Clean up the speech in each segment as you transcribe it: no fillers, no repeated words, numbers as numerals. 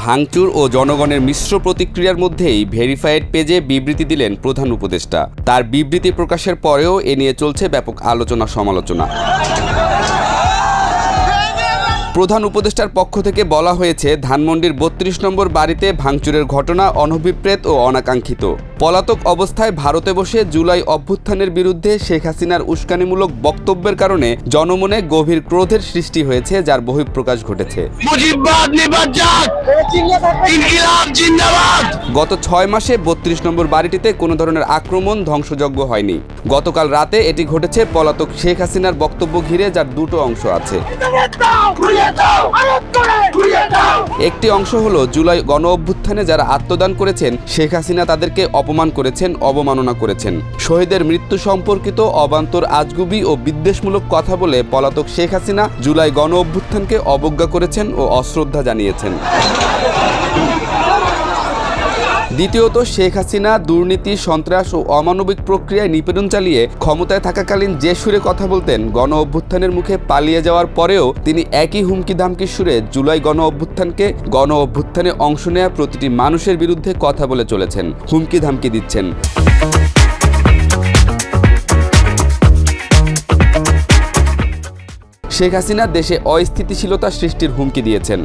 ভাঙচুর ও জনগণের মিশ্র প্রতিক্রিয়ার মধ্যেই ভেরিফাইড পেজে বিবৃতি দিলেন প্রধান উপদেষ্টা। তার বিবৃতি প্রকাশের পরেও এ নিয়ে চলছে ব্যাপক আলোচনা সমালোচনা। প্রধান উপদেষ্টার পক্ষ থেকে বলা হয়েছে, ধানমন্ডির ৩২ নম্বর বাড়িতে ভাঙচুরের ঘটনা অনভিপ্রেত ও অনাকাঙ্ক্ষিত। পলাতক অবস্থায় ভারতে বসে জুলাই অভ্যুত্থানের বিরুদ্ধে শেখ হাসিনার উস্কানিমূলক বক্তব্যের কারণে জনমনে গভীর ক্রোধের সৃষ্টি হয়েছে, যার বহিঃপ্রকাশ ঘটেছে। গত ৬ মাসে ৩২ নম্বর বাড়িটিতে কোনো ধরনের আক্রমণ ধ্বংসযজ্ঞ হয়নি। গতকাল রাতে এটি ঘটেছে পলাতক শেখ হাসিনার বক্তব্য ঘিরে, যার দুটো অংশ আছে। একটি অংশ হলো জুলাই গণ অভ্যুত্থানে যারা আত্মদান করেছেন শেখ হাসিনা তাদেরকে অপমান করেছেন, অবমাননা করেছেন। শহীদের মৃত্যু সম্পর্কিত অবান্তর আজগুবি ও বিদ্বেষমূলক কথা বলে পলাতক শেখ হাসিনা জুলাই গণ অভ্যুত্থানকে অবজ্ঞা করেছেন ও অশ্রদ্ধা জানিয়েছেন। দ্বিতীয়ত, শেখ হাসিনা দুর্নীতি, সন্ত্রাস ও অমানবিক প্রক্রিয়ায় নিপীড়ন চালিয়ে ক্ষমতায় থাকাকালীন যে সুরে কথা বলতেন, গণ অভ্যুত্থানের মুখে পালিয়ে যাওয়ার পরেও তিনি একই হুমকি ধামকির সুরে জুলাই গণ অভ্যুত্থানকে, গণ অভ্যুত্থানে অংশ নেয়া প্রতিটি মানুষের বিরুদ্ধে কথা বলে চলেছেন, হুমকি ধামকি দিচ্ছেন। শেখ হাসিনা দেশে অস্থিতিশীলতা সৃষ্টির হুমকি দিয়েছেন।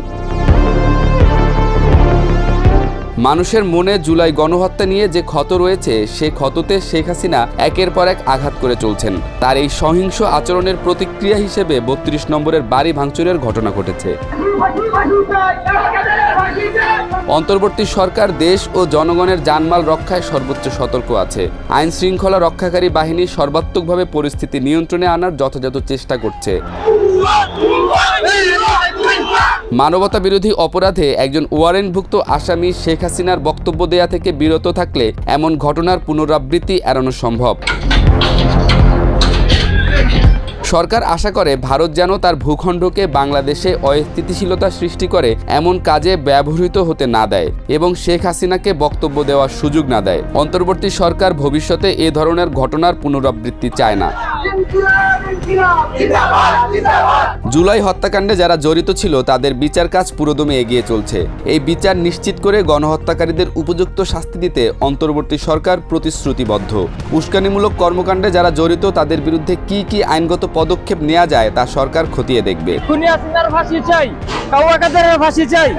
মানুষের মনে জুলাই গণহত্যা নিয়ে যে ক্ষত রয়েছে, সে ক্ষততে শেখ হাসিনা একের পর এক আঘাত করে চলছেন। তার এই সহিংস আচরণের প্রতিক্রিয়া হিসেবে ৩২ নম্বরের বাড়ি ভাঙচুরের ঘটনা ঘটেছে। অন্তর্বর্তী সরকার দেশ ও জনগণের জানমাল রক্ষায় সর্বোচ্চ সতর্ক আছে। আইন শৃঙ্খলা রক্ষাকারী বাহিনী সর্বাত্মকভাবে পরিস্থিতি নিয়ন্ত্রণে আনার যথাযথ চেষ্টা করছে। মানবতা বিরোধী অপরাধে একজন ওয়ারেন্টভুক্ত আসামি শেখ হাসিনার বক্তব্য দেয়া থেকে বিরত থাকলে এমন ঘটনার পুনরাবৃত্তি এড়ানো সম্ভব। সরকার আশা করে ভারত যেন তার ভূখণ্ডকে বাংলাদেশে অস্থিতিশীলতা সৃষ্টি করে এমন কাজে ব্যবহৃত হতে না দেয় এবং শেখ হাসিনাকে বক্তব্য দেওয়ার সুযোগ না দেয়। অন্তর্বর্তী সরকার ভবিষ্যতে এ ধরনের ঘটনার পুনরাবৃত্তি চায় না। জুলাই হত্যাকাণ্ডে যারা জড়িত ছিল তাদের বিচার কাজ পুরোদমে এগিয়ে চলছে। এই বিচার নিশ্চিত করে গণহত্যাকারীদের উপযুক্ত শাস্তি দিতে অন্তর্বর্তী সরকার প্রতিশ্রুতিবদ্ধ। উস্কানিমূলক কর্মকাণ্ডে যারা জড়িত তাদের বিরুদ্ধে কি কি আইনগত পদক্ষেপ নেওয়া যায় তা সরকার খতিয়ে দেখবে। খুনি হাসিনার ফাঁসি চাই, কাউয়া কাদেরের ফাঁসি চাই।